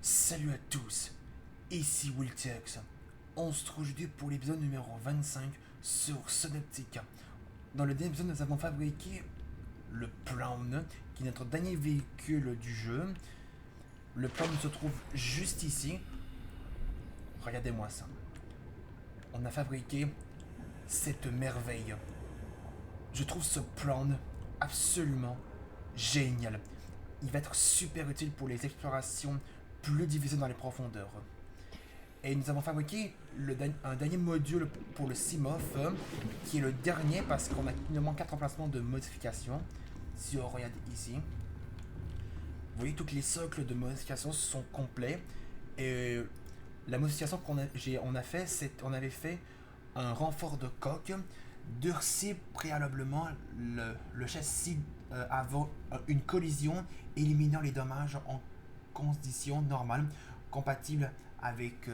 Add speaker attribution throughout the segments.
Speaker 1: Salut à tous, ici Wiltex. On se trouve aujourd'hui pour l'épisode numéro 25 sur Synoptica. Dans le dernier épisode, nous avons fabriqué le Plown, qui est notre dernier véhicule du jeu. Le Plown se trouve juste ici. Regardez-moi ça. On a fabriqué cette merveille. Je trouve ce Plown absolument génial. Il va être super utile pour les explorations plus difficiles dans les profondeurs. Et nous avons fabriqué un dernier module pour le Simof, qui est le dernier parce qu'on a uniquement 4 emplacements de modification. Si on regarde ici, vous voyez tous les socles de modification sont complets. Et la modification on avait fait un renfort de coque, durci préalablement le châssis avant une collision, éliminant les dommages en conditions normales, compatibles avec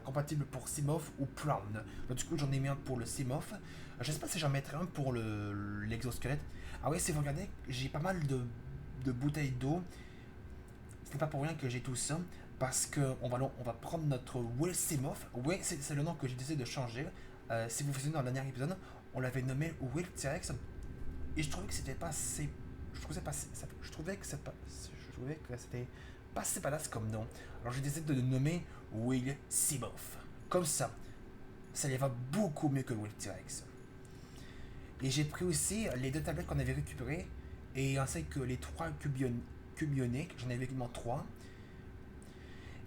Speaker 1: compatible pour Simof ou Plown. Du coup, j'en ai mis un pour le Simof. Je sais pas si j'en mettrai un pour l'exosquelette. Ah oui, si vous regardez, j'ai pas mal de bouteilles d'eau. Ce n'est pas pour rien que j'ai tout ça, parce que on va prendre notre Will Simof. Oui, c'est le nom que j'ai décidé de changer. Si vous vous souvenez, dans le dernier épisode, on l'avait nommé Will T-Rex, et je trouvais que c'était pas assez. Je trouvais que c'était pas assez badass comme nom. Alors j'ai décidé de le nommer Will Simof. Comme ça les va beaucoup mieux que Will T-Rex. Et j'ai pris aussi les 2 tablettes qu'on avait récupérées, et ainsi que les 3 cubes ioniques, j'en avais uniquement 3.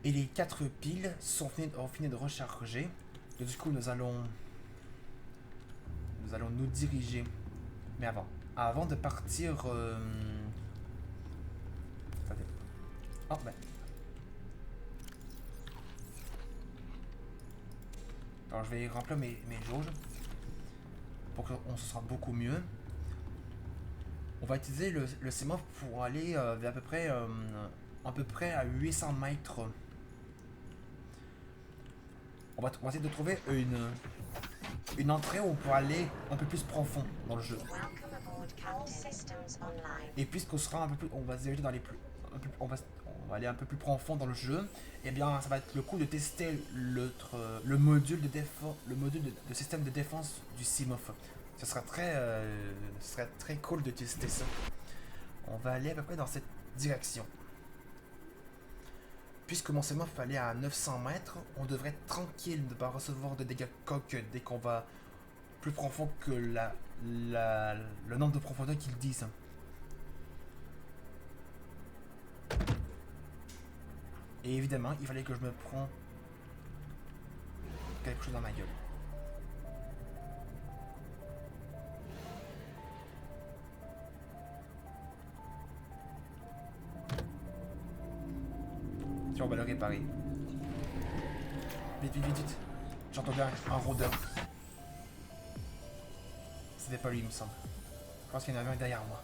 Speaker 1: Et les 4 piles ont fini de recharger. Et du coup, nous allons nous diriger. Mais avant de partir... Attendez. Oh, ben. Alors, je vais remplir mes jauges pour qu'on se sente beaucoup mieux. On va utiliser le sémaphore pour aller vers à peu près à 800 mètres. On va essayer de trouver une entrée où on pourra aller un peu plus profond dans le jeu. Et puisqu'on sera un peu plus, on va se diriger dans les plus, on va aller un peu plus profond dans le jeu. Et bien, ça va être le coup de tester le module de système de défense du Simof. Ce serait très cool de tester ça. On va aller à peu près dans cette direction. Puisque mon Simof va aller à 900 mètres, on devrait être tranquille de ne pas recevoir de dégâts coque dès qu'on va plus profond que le nombre de profondeur qu'ils disent. Et évidemment, il fallait que je me prends quelque chose dans ma gueule. Tiens, on va le réparer. Vite, vite, vite, vite. J'entendais un rôdeur. C'était pas lui, il me semble. Je pense qu'il y en avait un derrière moi.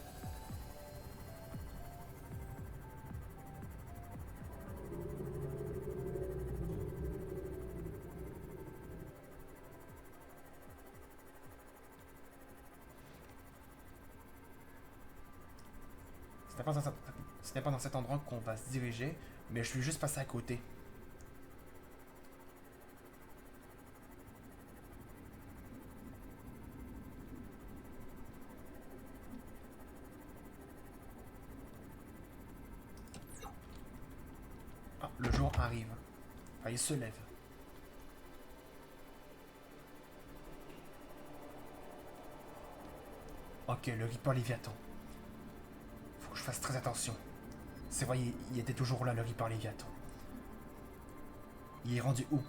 Speaker 1: C'était pas dans cet endroit qu'on va se diriger, mais je suis juste passé à côté. Ah, le jour arrive. Enfin, il se lève. Ok, le Reaper Léviathan. Faut que je fasse très attention. C'est vrai, il était toujours là, le Reaper Léviathan. Il est rendu où?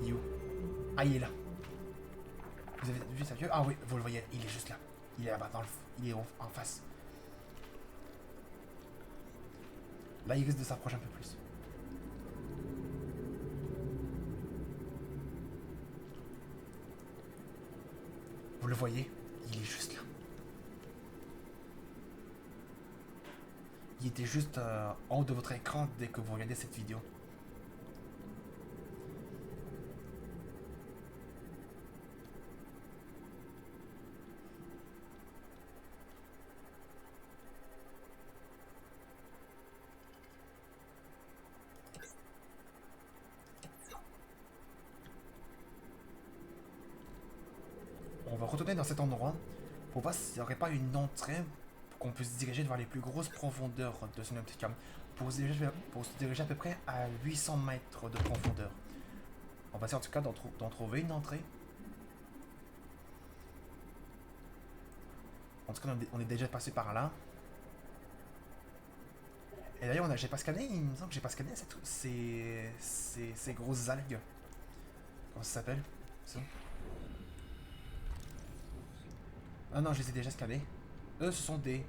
Speaker 1: Il est où? Ah, il est là. Vous avez vu sa queue? Ah oui, vous le voyez, il est juste là. Il est là-bas, il est en face. Là, il risque de s'approcher un peu plus. Vous le voyez? Il est juste là. Il était juste en haut de votre écran dès que vous regardez cette vidéo. on va retourner dans cet endroit pour voir s'il n'y aurait pas une entrée pour qu'on puisse se diriger vers les plus grosses profondeurs de Synoptica. Pour se diriger à peu près à 800 mètres de profondeur. On va essayer en tout cas d'en trouver une entrée. En tout cas, on est déjà passé par là. Et d'ailleurs, j'ai pas scanné, il me semble que j'ai pas scanné ces grosses algues. Comment ça s'appelle, ça? Ah non, je les ai déjà scannés. Eux, ce sont des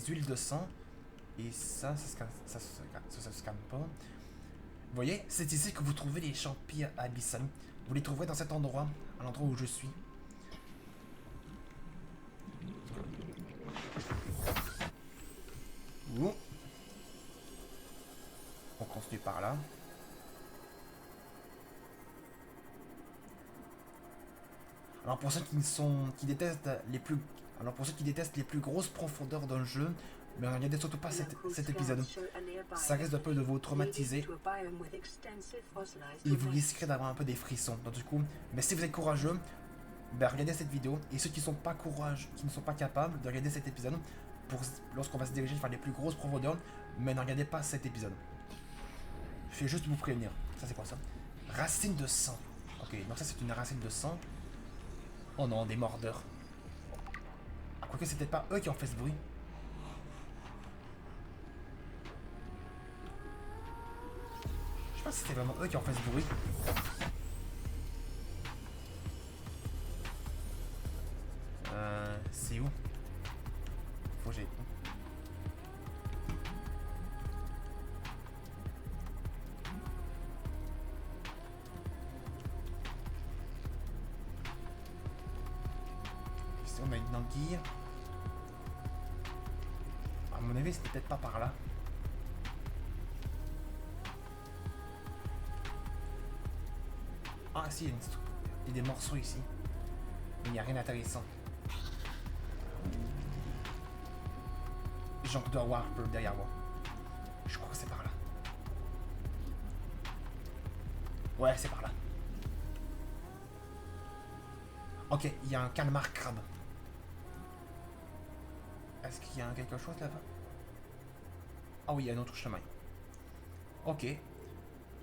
Speaker 1: huiles de sang. Et ça se scanne pas. Vous voyez, c'est ici que vous trouvez les champis abyssales. Vous les trouverez dans cet endroit, à l'endroit où je suis. Ouh. On continue par là. Alors pour ceux qui détestent les plus grosses profondeurs d'un jeu, mais regardez surtout pas cet épisode. Ça risque un peu de vous traumatiser. Et vous risquerez d'avoir un peu des frissons. Donc du coup, mais si vous êtes courageux, ben regardez cette vidéo. Et ceux qui ne sont pas capables de regarder cet épisode, lorsqu'on va se diriger vers les plus grosses profondeurs, mais ne regardez pas cet épisode. Je vais juste vous prévenir. Ça c'est quoi ça? Racine de sang. Ok, donc ça c'est une racine de sang. Oh non, des mordeurs. Quoique c'est peut-être pas eux qui ont fait ce bruit. Je sais pas si c'était vraiment eux qui ont fait ce bruit. C'est où? Faut que j'ai... Ici on a une anguille. À mon avis c'était peut-être pas par là. Ah si, il y a des morceaux ici. Mais il n'y a rien d'intéressant. Genre doit avoir un peu derrière moi. Je crois que c'est par là. Ouais, c'est par là. Ok, il y a un calmar crabe. Est-ce qu'il y a quelque chose là-bas? Ah oui, il y a un autre chemin. Ok.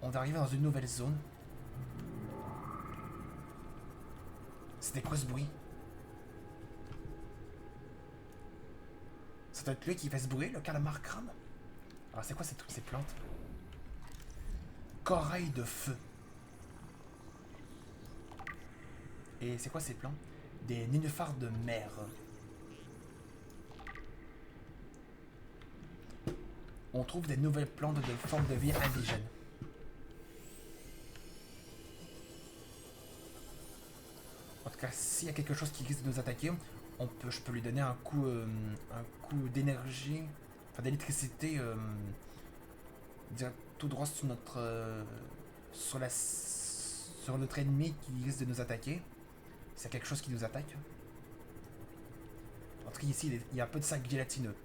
Speaker 1: On va arriver dans une nouvelle zone. C'était quoi ce bruit? Ça doit être lui qui fait ce bruit, le calamar crabe. Alors c'est quoi ces plantes? Corail de feu. Et c'est quoi ces plantes? Des nénuphars de mer. On trouve des nouvelles plantes de forme de vie indigène. En tout cas, s'il y a quelque chose qui risque de nous attaquer, je peux lui donner un coup d'énergie, enfin d'électricité, tout droit sur notre ennemi qui risque de nous attaquer. C'est quelque chose qui nous attaque. En tout cas, ici, il y a un peu de sac gélatineux.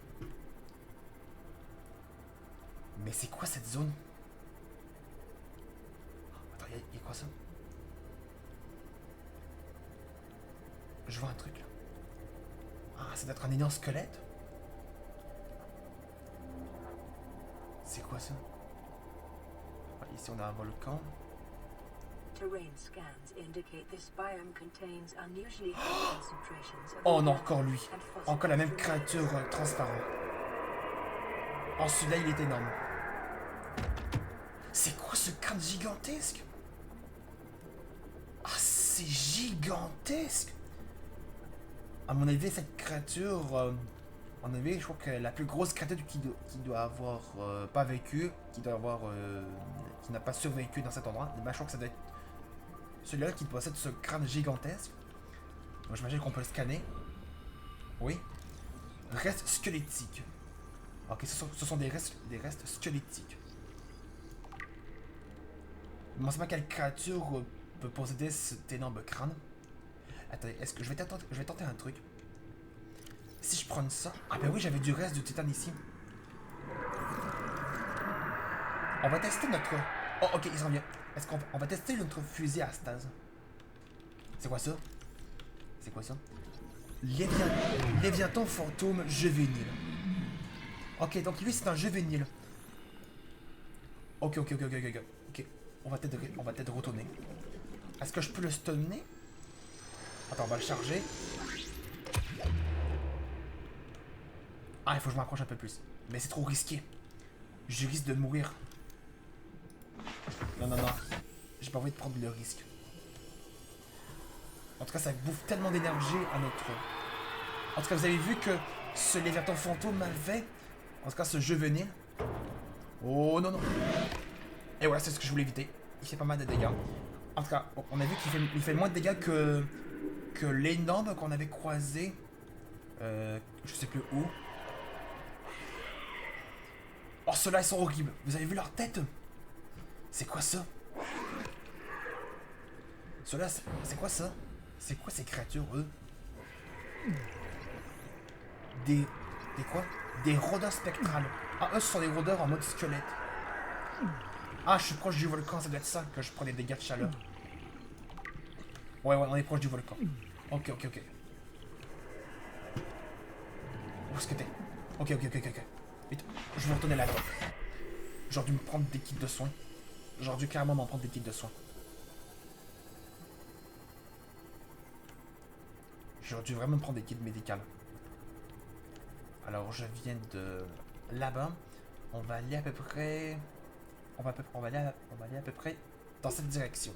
Speaker 1: Mais c'est quoi cette zone? Attends, il y a quoi ça? Je vois un truc là. Ah, ça doit être un énorme squelette. C'est quoi ça? Ici on a un volcan. Oh non, encore lui. Encore la même créature transparente. Oh, celui-là il est énorme. C'est quoi ce crâne gigantesque? Ah, c'est gigantesque. À mon avis, cette créature, à mon avis, je crois que la plus grosse créature qui doit avoir pas vécu, qui n'a pas survécu dans cet endroit, ben, je crois que ça doit être celui-là qui possède ce crâne gigantesque. Donc j'imagine qu'on peut le scanner. Oui. Restes squelettiques. Ok, ce sont des restes squelettiques. Je ne sais pas quelle créature peut posséder cet énorme crâne. Attendez, est-ce que je vais tenter un truc. Si je prends ça... Ah ben oui, j'avais du reste du titane ici. On va tester notre... Oh, ok, il s'en vient. Est-ce qu'on va tester notre fusil à stase? C'est quoi ça? C'est quoi ça? Léviathan fantôme juvénile. Ok, donc lui c'est un juvénile. Ok. Ok, on va peut-être retourner. Est-ce que je peux le stunner? Attends, on va le charger. Ah, il faut que je m'approche un peu plus. Mais c'est trop risqué. Je risque de mourir. Non. J'ai pas envie de prendre le risque. En tout cas, ça bouffe tellement d'énergie à notre... En tout cas, vous avez vu que ce Léviathan fantôme m'avait... En tout cas, ce juvénile. Oh non. Et voilà, c'est ce que je voulais éviter. Il fait pas mal de dégâts. En tout cas, on a vu qu'il fait moins de dégâts que l'énorme qu'on avait croisé. Je sais plus où. Oh, ceux-là, ils sont horribles. Vous avez vu leur tête? C'est quoi ça? Ceux-là, c'est quoi ça? C'est quoi ces créatures, eux? Des quoi? Des rôdeurs spectrales. Ah, eux, ce sont des rôdeurs en mode squelette. Ah, je suis proche du volcan, ça doit être ça que je prends des dégâts de chaleur. Ouais, on est proche du volcan. Ok. Où est-ce que t'es? Ok. Vite, je vais retourner là-bas. J'aurais dû me prendre des kits de soins. J'aurais dû carrément m'en prendre des kits de soins. J'aurais dû vraiment me prendre des kits médicales. Alors, je viens de là-bas. On va aller à peu près... On va aller à peu près dans cette direction.